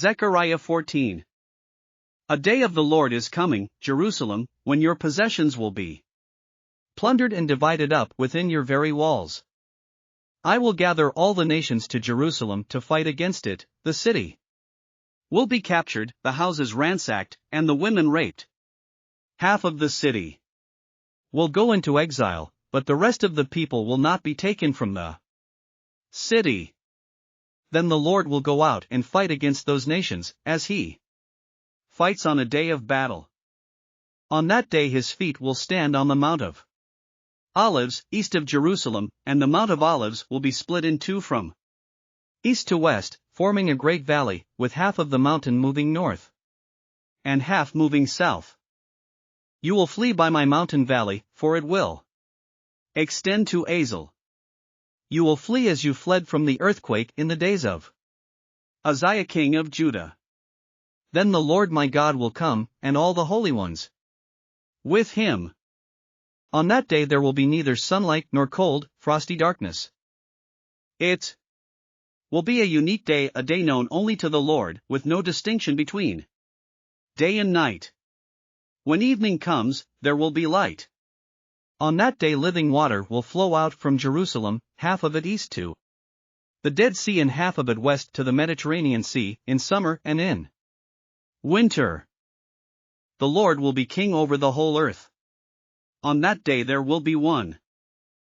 Zechariah 14. A day of the Lord is coming, Jerusalem, when your possessions will be plundered and divided up within your very walls. I will gather all the nations to Jerusalem to fight against it. The city will be captured, the houses ransacked, and the women raped. Half of the city will go into exile, but the rest of the people will not be taken from the city. Then the Lord will go out and fight against those nations, as he fights on a day of battle. On that day his feet will stand on the Mount of Olives, east of Jerusalem, and the Mount of Olives will be split in two from east to west, forming a great valley, with half of the mountain moving north and half moving south. You will flee by my mountain valley, for it will extend to Exile. You will flee as you fled from the earthquake in the days of Uzziah king of Judah. Then the Lord my God will come, and all the holy ones with him. On that day there will be neither sunlight nor cold, frosty darkness. It will be a unique day, a day known only to the Lord, with no distinction between day and night. When evening comes, there will be light. On that day living water will flow out from Jerusalem, half of it east to the Dead Sea and half of it west to the Mediterranean Sea, in summer and in winter. The Lord will be king over the whole earth. On that day there will be one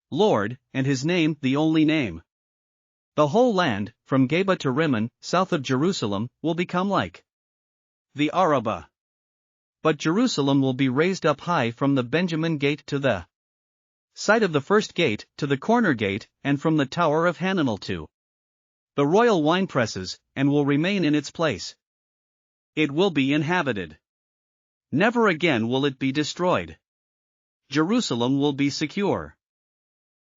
Lord, and his name the only name. The whole land, from Geba to Rimmon, south of Jerusalem, will become like the Arabah. But Jerusalem will be raised up high from the Benjamin gate to the site of the first gate, to the corner gate, and from the tower of Hananel to the royal winepresses, and will remain in its place. It will be inhabited. Never again will it be destroyed. Jerusalem will be secure.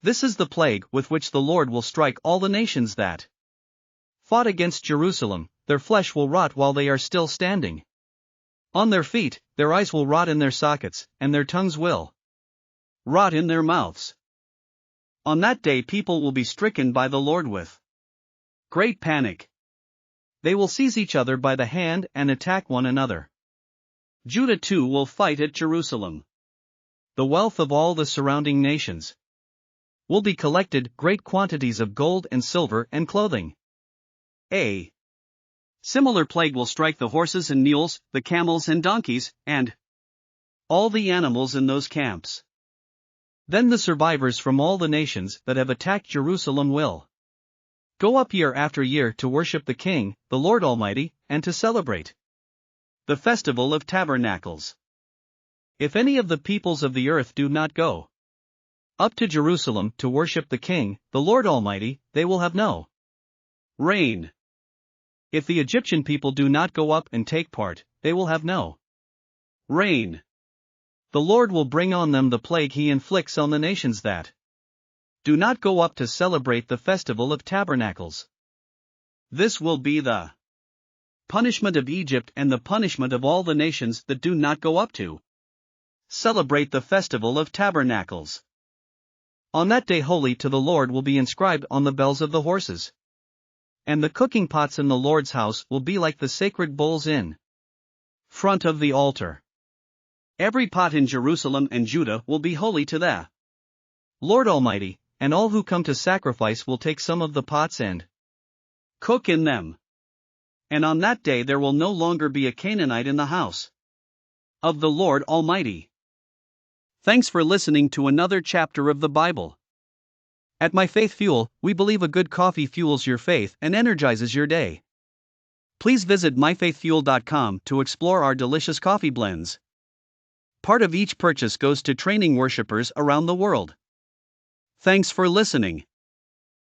This is the plague with which the Lord will strike all the nations that fought against Jerusalem. Their flesh will rot while they are still standing. On their feet, their eyes will rot in their sockets, and their tongues will rot in their mouths. On that day people will be stricken by the Lord with great panic. They will seize each other by the hand and attack one another. Judah too will fight at Jerusalem. The wealth of all the surrounding nations will be collected, great quantities of gold and silver and clothing. A similar plague will strike the horses and mules, the camels and donkeys, and all the animals in those camps. Then the survivors from all the nations that have attacked Jerusalem will go up year after year to worship the King, the Lord Almighty, and to celebrate the Festival of Tabernacles. If any of the peoples of the earth do not go up to Jerusalem to worship the King, the Lord Almighty, they will have no rain. If the Egyptian people do not go up and take part, they will have no rain. The Lord will bring on them the plague he inflicts on the nations that do not go up to celebrate the Festival of Tabernacles. This will be the punishment of Egypt and the punishment of all the nations that do not go up to celebrate the Festival of Tabernacles. On that day holy to the Lord will be inscribed on the bells of the horses. And the cooking pots in the Lord's house will be like the sacred bowls in front of the altar. Every pot in Jerusalem and Judah will be holy to the Lord Almighty, and all who come to sacrifice will take some of the pots and cook in them. And on that day there will no longer be a Canaanite in the house of the Lord Almighty. Thanks for listening to another chapter of the Bible. At My Faith Fuel, we believe a good coffee fuels your faith and energizes your day. Please visit myfaithfuel.com to explore our delicious coffee blends. Part of each purchase goes to training worshipers around the world. Thanks for listening.